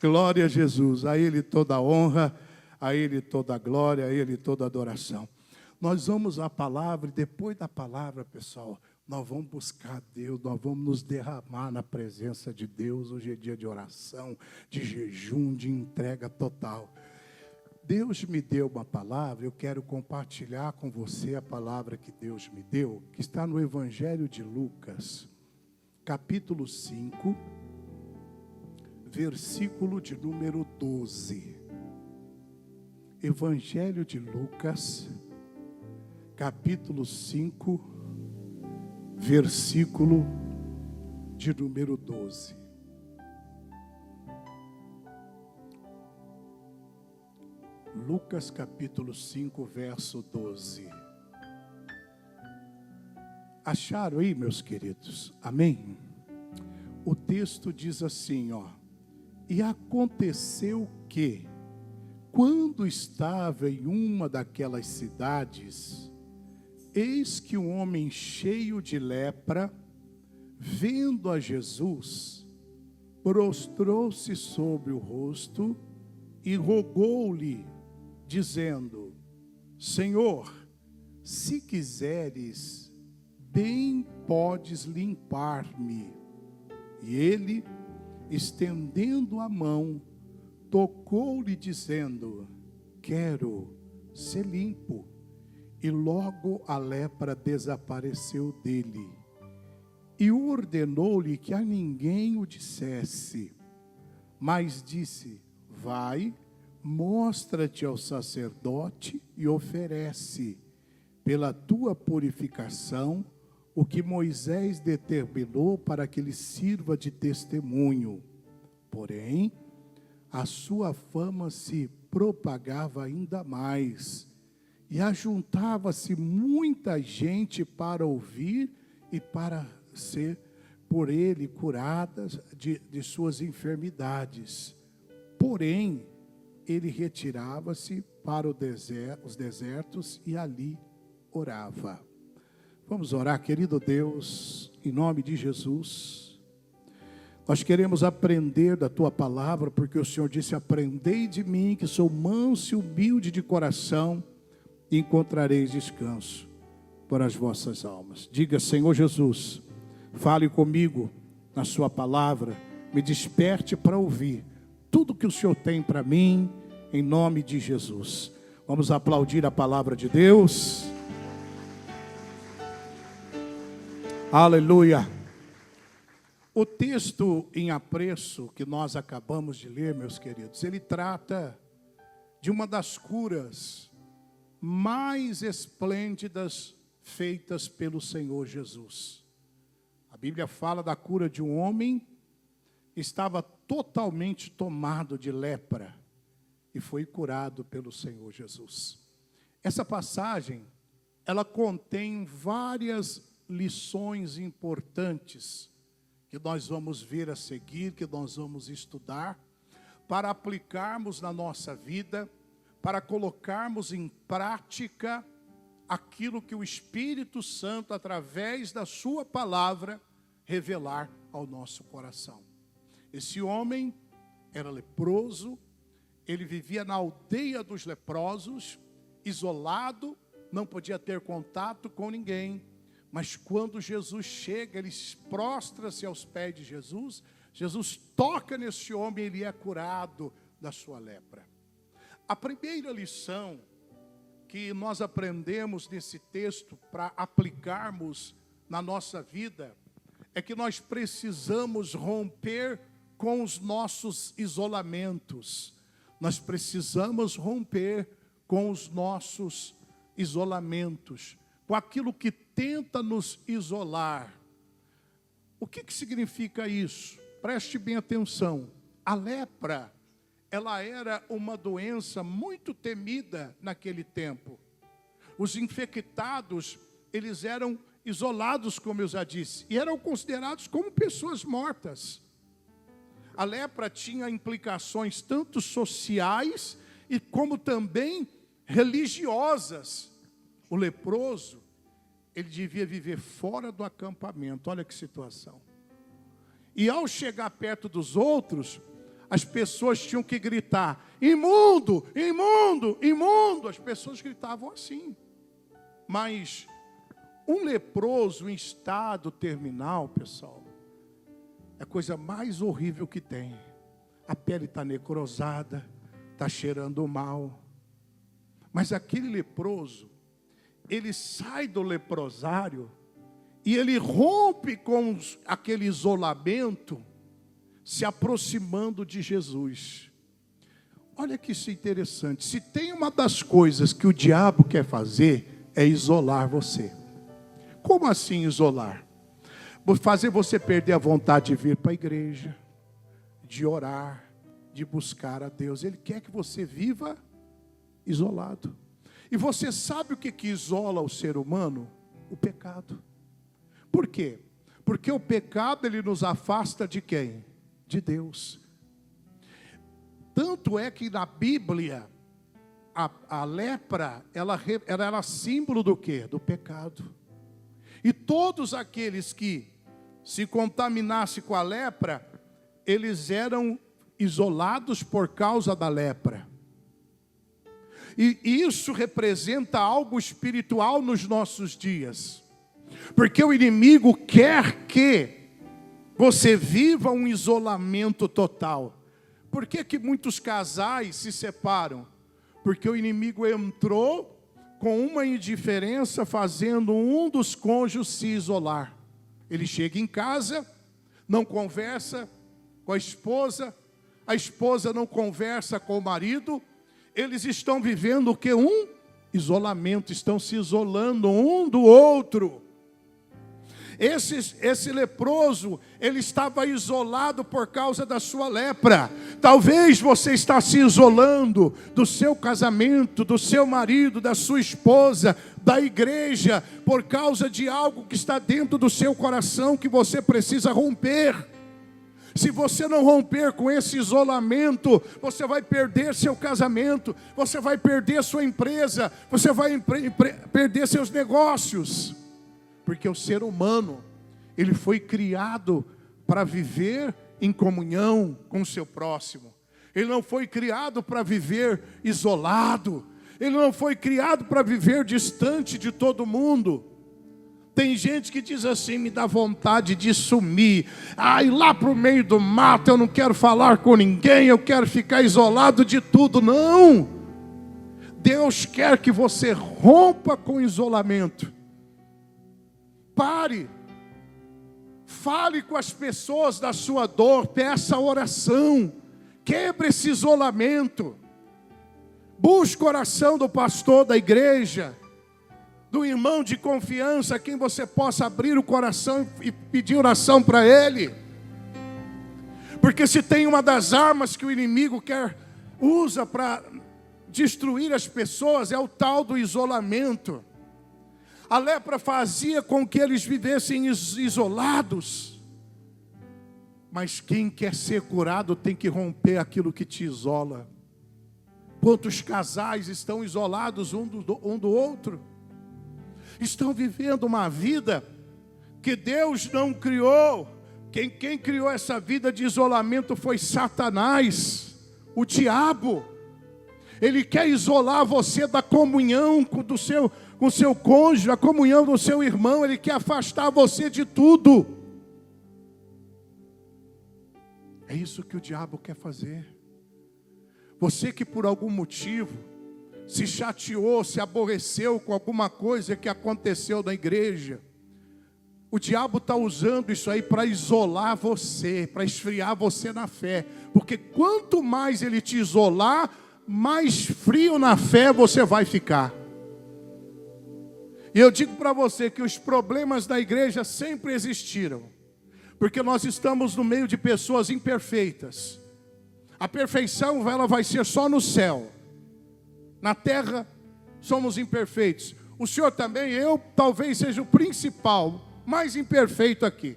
Glória a Jesus, a Ele toda a honra, a Ele toda a glória, a Ele toda a adoração. Nós vamos à palavra e depois da palavra, pessoal, nós vamos buscar Deus, nós vamos nos derramar na presença de Deus. Hoje é dia de oração, de jejum, de entrega total. Deus me deu uma palavra, eu quero compartilhar com você a palavra que Deus me deu, que está no Evangelho de Lucas, capítulo 5, versículo de número 12. Evangelho de Lucas, capítulo 5, versículo de número 12. Lucas capítulo 5, verso 12. Acharam aí, meus queridos? Amém? O texto diz assim, ó. E aconteceu que, quando estava em uma daquelas cidades, eis que um homem cheio de lepra, vendo a Jesus, prostrou-se sobre o rosto e rogou-lhe, dizendo: Senhor, se quiseres, bem podes limpar-me. E ele, estendendo a mão, tocou-lhe, dizendo: quero ser limpo. E logo a lepra desapareceu dele. E ordenou-lhe que a ninguém o dissesse, mas disse: vai, mostra-te ao sacerdote e oferece, pela tua purificação, o que Moisés determinou para que lhe sirva de testemunho. Porém, a sua fama se propagava ainda mais, e ajuntava-se muita gente para ouvir e para ser por ele curadas de suas enfermidades. Porém, ele retirava-se para os desertos e ali orava. Vamos orar, querido Deus, em nome de Jesus. Nós queremos aprender da tua palavra, porque o Senhor disse: aprendei de mim, que sou manso e humilde de coração, e encontrareis descanso para as vossas almas. Diga: Senhor Jesus, fale comigo na sua palavra, me desperte para ouvir tudo que o Senhor tem para mim, em nome de Jesus. Vamos aplaudir a palavra de Deus. Aleluia. O texto em apreço que nós acabamos de ler, meus queridos, ele trata de uma das curas mais esplêndidas feitas pelo Senhor Jesus. A Bíblia fala da cura de um homem que estava totalmente tomado de lepra e foi curado pelo Senhor Jesus. Essa passagem, ela contém várias lições importantes que nós vamos ver a seguir, que nós vamos estudar, para aplicarmos na nossa vida, para colocarmos em prática aquilo que o Espírito Santo, através da sua palavra, revelar ao nosso coração. Esse homem era leproso, ele vivia na aldeia dos leprosos, isolado, não podia ter contato com ninguém. Mas quando Jesus chega, ele prostra-se aos pés de Jesus. Jesus toca nesse homem e ele é curado da sua lepra. A primeira lição que nós aprendemos nesse texto para aplicarmos na nossa vida é que nós precisamos romper com os nossos isolamentos. Nós precisamos romper com os nossos isolamentos, com aquilo que tenta nos isolar. O que significa isso? Preste bem atenção. A lepra, ela era uma doença muito temida naquele tempo. Os infectados, eles eram isolados, como eu já disse, e eram considerados como pessoas mortas. A lepra tinha implicações tanto sociais e como também religiosas. O leproso, ele devia viver fora do acampamento. Olha que situação. E ao chegar perto dos outros, as pessoas tinham que gritar: imundo, imundo, imundo. As pessoas gritavam assim. Mas um leproso em estado terminal, pessoal, é a coisa mais horrível que tem. A pele está necrosada, está cheirando mal. Mas aquele leproso, ele sai do leprosário e ele rompe com aquele isolamento, se aproximando de Jesus. Olha que isso é interessante. Se tem uma das coisas que o diabo quer fazer, é isolar você. Como assim isolar? Fazer você perder a vontade de vir para a igreja, de orar, de buscar a Deus. Ele quer que você viva isolado. E você sabe o que isola o ser humano? O pecado. Por quê? Porque o pecado, ele nos afasta de quem? De Deus. Tanto é que na Bíblia, a lepra, ela era símbolo do quê? Do pecado. E todos aqueles que se contaminassem com a lepra, eles eram isolados por causa da lepra. E isso representa algo espiritual nos nossos dias. Porque o inimigo quer que você viva um isolamento total. Por que muitos casais se separam? Porque o inimigo entrou com uma indiferença, fazendo um dos cônjuges se isolar. Ele chega em casa, não conversa com a esposa não conversa com o marido. Eles estão vivendo o que? Um isolamento, estão se isolando um do outro. Esse leproso, ele estava isolado por causa da sua lepra. Talvez você está se isolando do seu casamento, do seu marido, da sua esposa, da igreja, por causa de algo que está dentro do seu coração que você precisa romper. Se você não romper com esse isolamento, você vai perder seu casamento, você vai perder sua empresa, você vai perder seus negócios. Porque o ser humano, ele foi criado para viver em comunhão com o seu próximo. Ele não foi criado para viver isolado. Ele não foi criado para viver distante de todo mundo. Tem gente que diz assim: me dá vontade de sumir. Ir lá para o meio do mato, eu não quero falar com ninguém, eu quero ficar isolado de tudo. Não! Deus quer que você rompa com o isolamento. Pare, fale com as pessoas da sua dor, peça oração, quebre esse isolamento, busque a oração do pastor da igreja, do irmão de confiança, a quem você possa abrir o coração e pedir oração para ele. Porque se tem uma das armas que o inimigo usa para destruir as pessoas, é o tal do isolamento. A lepra fazia com que eles vivessem isolados. Mas quem quer ser curado tem que romper aquilo que te isola. Quantos casais estão isolados um do outro? Estão vivendo uma vida que Deus não criou. Quem criou essa vida de isolamento foi Satanás, o diabo. Ele quer isolar você da comunhão com o seu cônjuge, a comunhão do seu irmão. Ele quer afastar você de tudo. É isso que o diabo quer fazer. Você que por algum motivo se chateou, se aborreceu com alguma coisa que aconteceu na igreja, o diabo está usando isso aí para isolar você, para esfriar você na fé. Porque quanto mais ele te isolar, mais frio na fé você vai ficar. E eu digo para você que os problemas da igreja sempre existiram, porque nós estamos no meio de pessoas imperfeitas. A perfeição, ela vai ser só no céu. Na terra somos imperfeitos. O senhor também, eu talvez seja o principal, mais imperfeito aqui.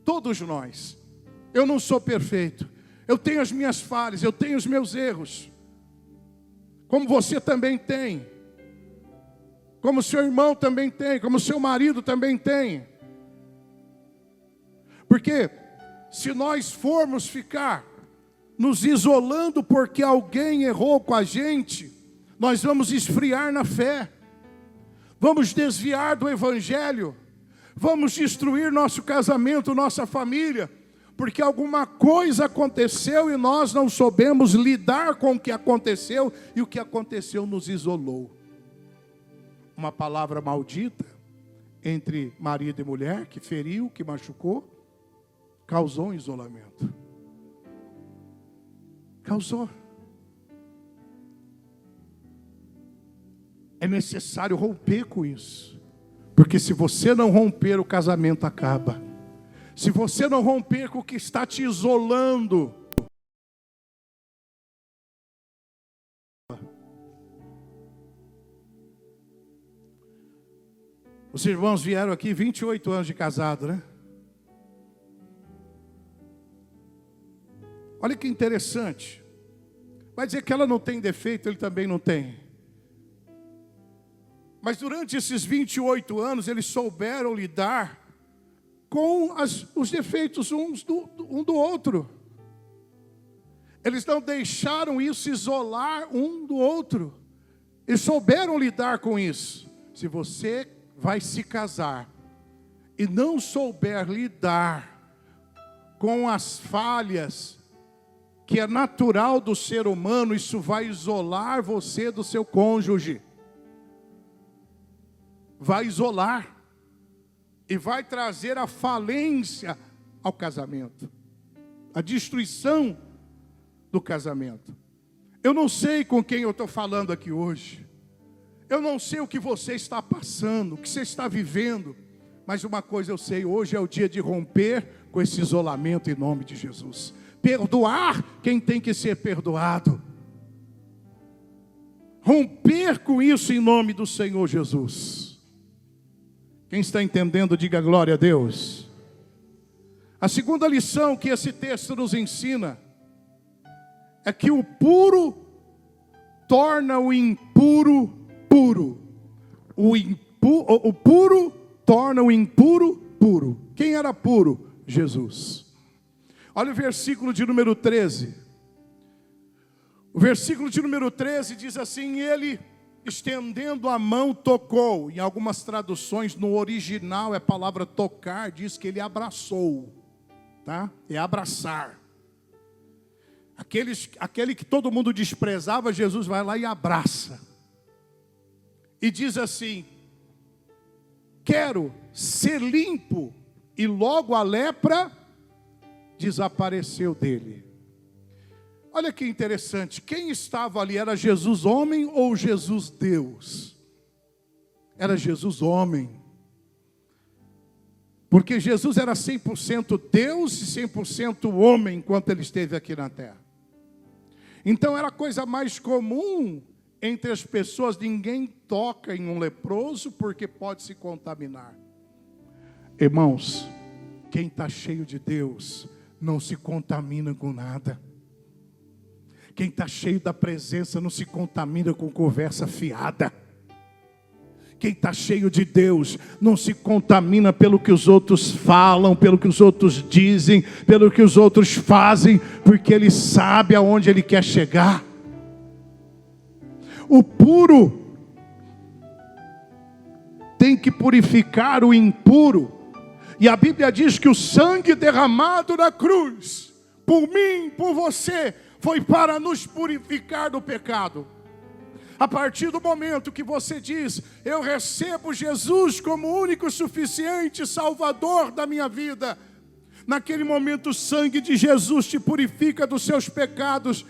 Todos nós. Eu não sou perfeito. Eu tenho as minhas falhas, eu tenho os meus erros. Como você também tem. Como seu irmão também tem, como seu marido também tem. Porque se nós formos ficar nos isolando porque alguém errou com a gente, nós vamos esfriar na fé, vamos desviar do evangelho, vamos destruir nosso casamento, nossa família, porque alguma coisa aconteceu e nós não soubemos lidar com o que aconteceu, e o que aconteceu nos isolou. Uma palavra maldita entre marido e mulher, que feriu, que machucou, causou um isolamento. Causou. É necessário romper com isso. Porque se você não romper, o casamento acaba. Se você não romper com o que está te isolando, os irmãos vieram aqui 28 anos de casado, né? Olha que interessante. Vai dizer que ela não tem defeito, ele também não tem. Mas durante esses 28 anos, eles souberam lidar com os defeitos um do outro. Eles não deixaram isso isolar um do outro. Eles souberam lidar com isso. Se você vai se casar e não souber lidar com as falhas que é natural do ser humano, isso vai isolar você do seu cônjuge. Vai isolar. E vai trazer a falência ao casamento. A destruição do casamento. Eu não sei com quem eu estou falando aqui hoje. Eu não sei o que você está passando, o que você está vivendo. Mas uma coisa eu sei, hoje é o dia de romper com esse isolamento em nome de Jesus. Perdoar quem tem que ser perdoado. Romper com isso em nome do Senhor Jesus. Quem está entendendo, diga glória a Deus. A segunda lição que esse texto nos ensina é que o puro torna o impuro puro. O puro torna o impuro puro. Quem era puro? Jesus. Olha o versículo de número 13. O versículo de número 13 diz assim: ele, estendendo a mão, tocou. Em algumas traduções, no original, a palavra tocar diz que ele abraçou. Tá? É abraçar. Aquele que todo mundo desprezava, Jesus vai lá e abraça. E diz assim: quero ser limpo. E logo a lepra desapareceu dele. Olha que interessante, quem estava ali, era Jesus homem ou Jesus Deus? Era Jesus homem. Porque Jesus era 100% Deus e 100% homem enquanto ele esteve aqui na terra. Então era a coisa mais comum entre as pessoas, ninguém toca em um leproso porque pode se contaminar. Irmãos, quem está cheio de Deus não se contamina com nada. Quem está cheio da presença não se contamina com conversa fiada. Quem está cheio de Deus não se contamina pelo que os outros falam, pelo que os outros dizem, pelo que os outros fazem, porque ele sabe aonde ele quer chegar. O puro tem que purificar o impuro. E a Bíblia diz que o sangue derramado na cruz, por mim, por você, foi para nos purificar do pecado. A partir do momento que você diz: eu recebo Jesus como único e suficiente Salvador da minha vida, naquele momento o sangue de Jesus te purifica dos seus pecados.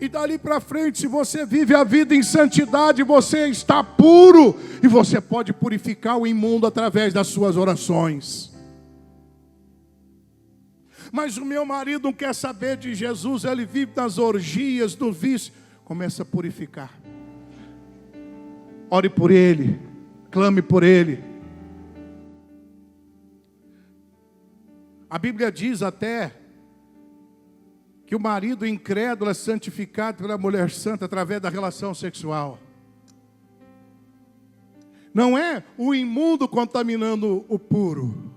E dali para frente, se você vive a vida em santidade, você está puro. E você pode purificar o imundo através das suas orações. Mas o meu marido não quer saber de Jesus, ele vive nas orgias, do vício. Começa a purificar. Ore por ele, clame por ele. A Bíblia diz até que o marido incrédulo é santificado pela mulher santa através da relação sexual. Não é o imundo contaminando o puro,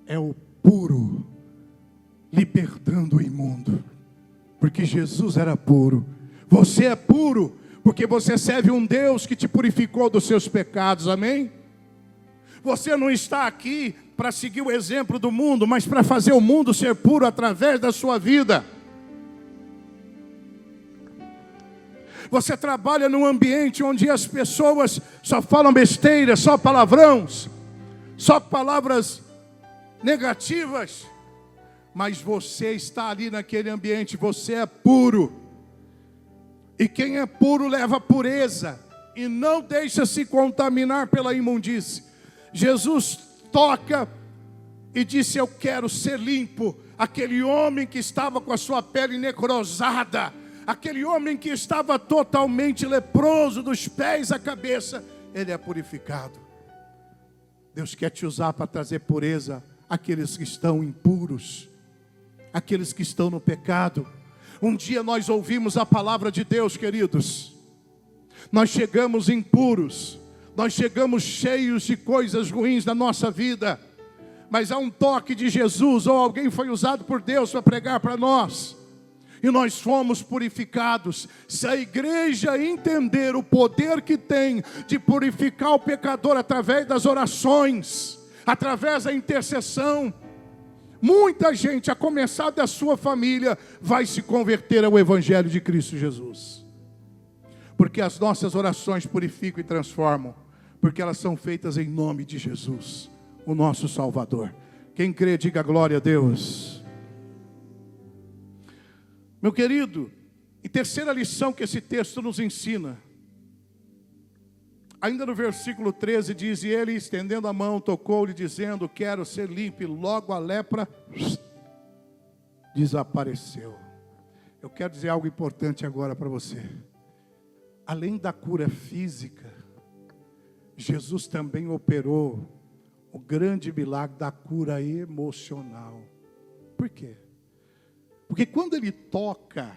é o puro libertando o imundo. porque Jesus era puro. Você é puro, porque você serve um Deus que te purificou dos seus pecados, amém? Você não está aqui para seguir o exemplo do mundo, mas para fazer o mundo ser puro através da sua vida. Você trabalha num ambiente onde as pessoas só falam besteiras, só palavrões, só palavras negativas, mas você está ali naquele ambiente, você é puro. E quem é puro leva pureza e não deixa se contaminar pela imundície. Jesus toca e disse: eu quero ser limpo. Aquele homem que estava com a sua pele necrosada, aquele homem que estava totalmente leproso dos pés à cabeça, ele é purificado. Deus quer te usar para trazer pureza àqueles que estão impuros, aqueles que estão no pecado. Um dia nós ouvimos a palavra de Deus, queridos. Nós chegamos impuros, nós chegamos cheios de coisas ruins na nossa vida, mas há um toque de Jesus, ou alguém foi usado por Deus para pregar para nós, e nós fomos purificados. Se a igreja entender o poder que tem de purificar o pecador através das orações, através da intercessão, muita gente, a começar da sua família, vai se converter ao Evangelho de Cristo Jesus. Porque as nossas orações purificam e transformam, porque elas são feitas em nome de Jesus, o nosso Salvador. Quem crê, diga glória a Deus. Meu querido, e terceira lição que esse texto nos ensina, ainda no versículo 13 diz: e ele, estendendo a mão, tocou-lhe, dizendo: quero ser limpo. E logo a lepra desapareceu. Eu quero dizer algo importante agora para você. Além da cura física, Jesus também operou o grande milagre da cura emocional. Por quê? Porque quando ele toca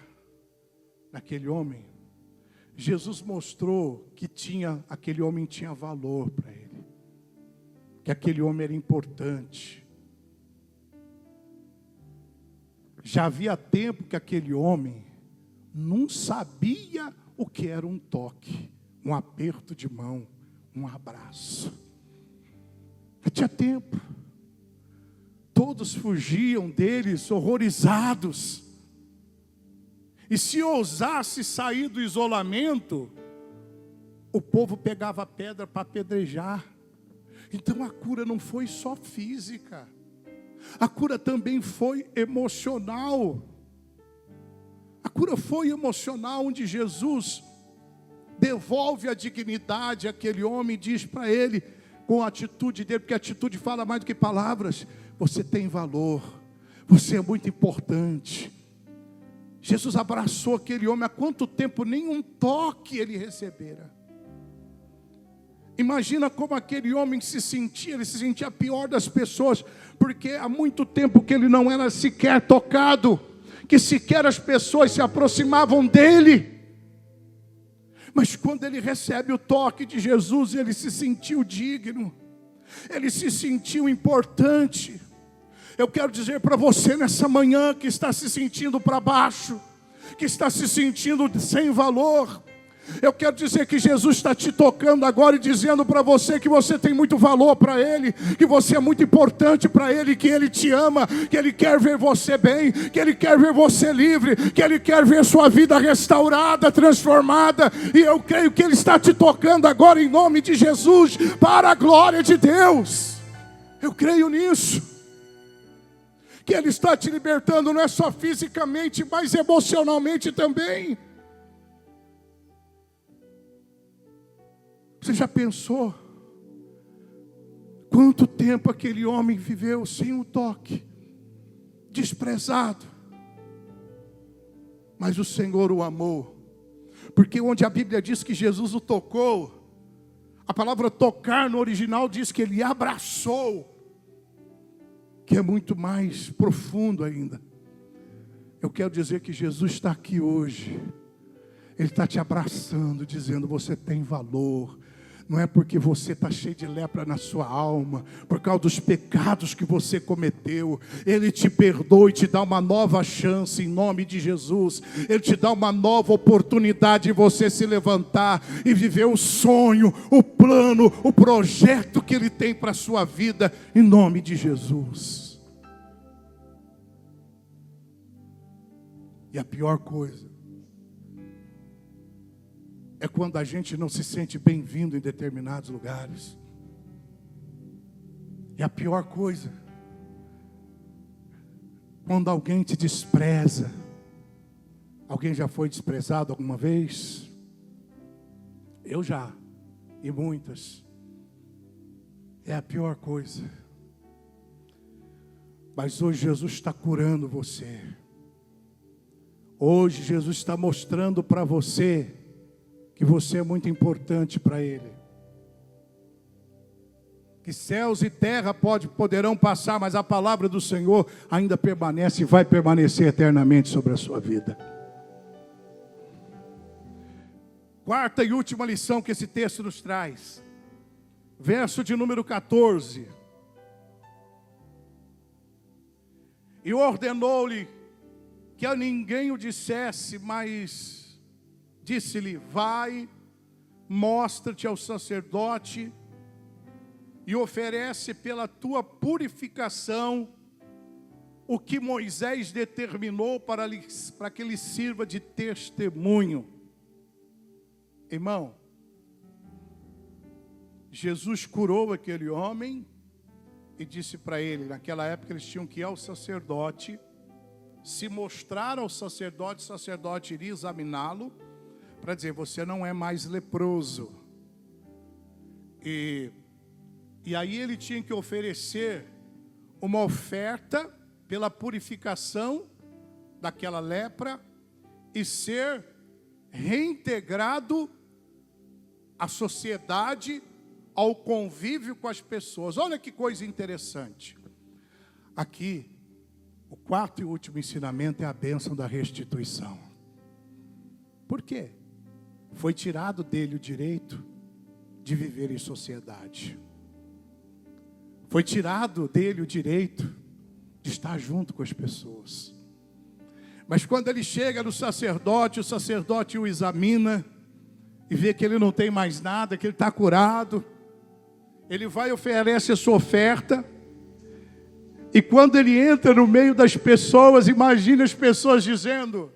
naquele homem, Jesus mostrou que aquele homem tinha valor para ele, que aquele homem era importante. Já havia tempo que aquele homem não sabia o que era um toque, um aperto de mão, um abraço. Já tinha tempo. Todos fugiam deles horrorizados. E se ousasse sair do isolamento, o povo pegava pedra para apedrejar. Então a cura não foi só física, a cura também foi emocional. A cura foi emocional, onde Jesus devolve a dignidade àquele homem e diz para ele, com a atitude dele, porque a atitude fala mais do que palavras: você tem valor, você é muito importante. Jesus abraçou aquele homem. Há quanto tempo nenhum toque ele recebera. Imagina como aquele homem se sentia. Ele se sentia a pior das pessoas, porque há muito tempo que ele não era sequer tocado, que sequer as pessoas se aproximavam dele. Mas quando ele recebe o toque de Jesus, ele se sentiu digno, ele se sentiu importante. Eu quero dizer para você nessa manhã que está se sentindo para baixo, que está se sentindo sem valor, eu quero dizer que Jesus está te tocando agora e dizendo para você que você tem muito valor para Ele, que você é muito importante para Ele, que Ele te ama, que Ele quer ver você bem, que Ele quer ver você livre, que Ele quer ver sua vida restaurada, transformada. E eu creio que Ele está te tocando agora em nome de Jesus, para a glória de Deus. Eu creio nisso. Que Ele está te libertando, não é só fisicamente, mas emocionalmente também. Você já pensou quanto tempo aquele homem viveu sem um toque, desprezado? Mas o Senhor o amou, porque onde a Bíblia diz que Jesus o tocou, a palavra tocar no original diz que Ele abraçou, que é muito mais profundo ainda. Eu quero dizer que Jesus está aqui hoje. Ele está te abraçando, dizendo: você tem valor, Não é porque você está cheio de lepra na sua alma, por causa dos pecados que você cometeu. Ele te perdoa e te dá uma nova chance em nome de Jesus. Ele te dá uma nova oportunidade de você se levantar e viver o sonho, o plano, o projeto que Ele tem para a sua vida em nome de Jesus. E a pior coisa é quando a gente não se sente bem-vindo em determinados lugares. E a pior coisa, quando alguém te despreza. Alguém já foi desprezado alguma vez? Eu já, e muitas. É a pior coisa. Mas hoje Jesus está curando você. Hoje Jesus está mostrando para você que você é muito importante para Ele. Que céus e terra poderão passar, mas a palavra do Senhor ainda permanece e vai permanecer eternamente sobre a sua vida. Quarta e última lição que esse texto nos traz. Verso de número 14. E ordenou-lhe que a ninguém o dissesse, mas disse-lhe: vai, mostra-te ao sacerdote e oferece pela tua purificação o que Moisés determinou para que lhe sirva de testemunho. Irmão, Jesus curou aquele homem e disse para ele, naquela época eles tinham que ir ao sacerdote, se mostrar ao sacerdote, o sacerdote iria examiná-lo, para dizer, você não é mais leproso. E aí ele tinha que oferecer uma oferta pela purificação daquela lepra e ser reintegrado à sociedade, ao convívio com as pessoas. Olha que coisa interessante. Aqui, o quarto e último ensinamento é a bênção da restituição. Por quê? Foi tirado dele o direito de viver em sociedade. Foi tirado dele o direito de estar junto com as pessoas. Mas quando ele chega no sacerdote, o sacerdote o examina e vê que ele não tem mais nada, que ele está curado. Ele vai e oferece a sua oferta. E quando ele entra no meio das pessoas, imagina as pessoas dizendo: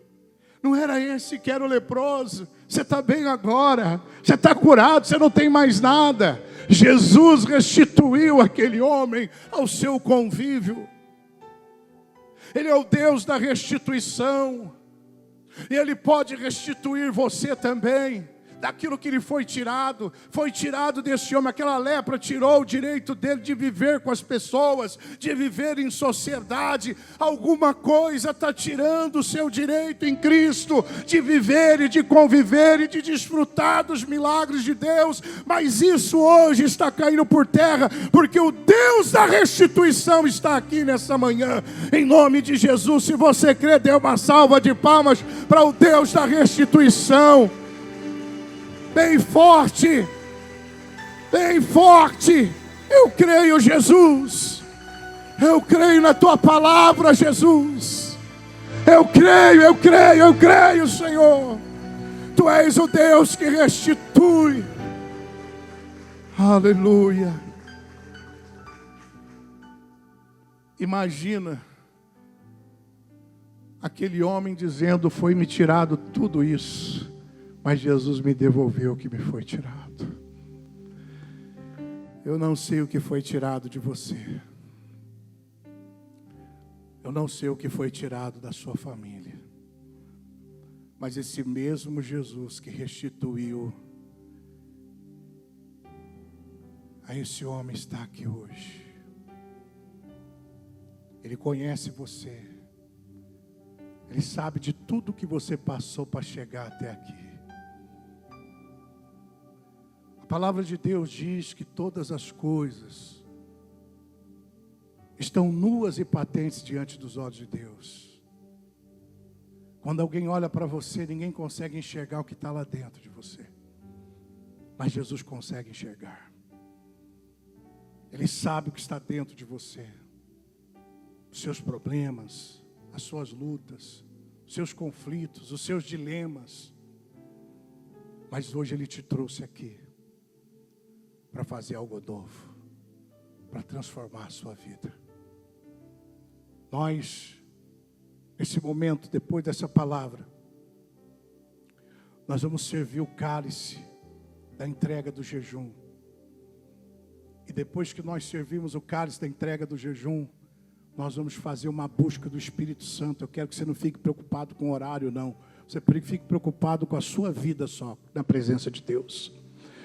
não era esse que era o leproso? Você está bem agora, você está curado, você não tem mais nada. Jesus restituiu aquele homem ao seu convívio. Ele é o Deus da restituição. E Ele pode restituir você também. Daquilo que lhe foi tirado desse homem. Aquela lepra tirou o direito dele de viver com as pessoas, de viver em sociedade. Alguma coisa está tirando o seu direito em Cristo, de viver e de conviver e de desfrutar dos milagres de Deus. Mas isso hoje está caindo por terra, porque o Deus da restituição está aqui nessa manhã. Em nome de Jesus, se você crê, dê uma salva de palmas para o Deus da restituição. Bem forte, bem forte. Eu creio, Jesus. Eu creio na tua palavra, Jesus. Eu creio, Senhor. Tu és o Deus que restitui. Aleluia. Imagina aquele homem dizendo: foi-me tirado tudo isso, mas Jesus me devolveu o que me foi tirado. Eu não sei o que foi tirado de você. Eu não sei o que foi tirado da sua família. Mas esse mesmo Jesus que restituiu a esse homem está aqui hoje. Ele conhece você. Ele sabe de tudo que você passou para chegar até aqui. A palavra de Deus diz que todas as coisas estão nuas e patentes diante dos olhos de Deus. Quando alguém olha para você, ninguém consegue enxergar o que está lá dentro de você. Mas Jesus consegue enxergar. Ele sabe o que está dentro de você. Os seus problemas, as suas lutas, os seus conflitos, os seus dilemas. Mas hoje Ele te trouxe aqui para fazer algo novo, para transformar a sua vida. Nós, nesse momento, depois dessa palavra, nós vamos servir o cálice da entrega do jejum. E depois que nós servimos o cálice da entrega do jejum, nós vamos fazer uma busca do Espírito Santo. Eu quero que você não fique preocupado com o horário, não. Você fique preocupado com a sua vida só, na presença de Deus.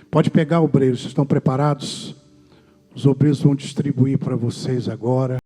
Pode pegar, obreiros, vocês estão preparados? Os obreiros vão distribuir para vocês agora.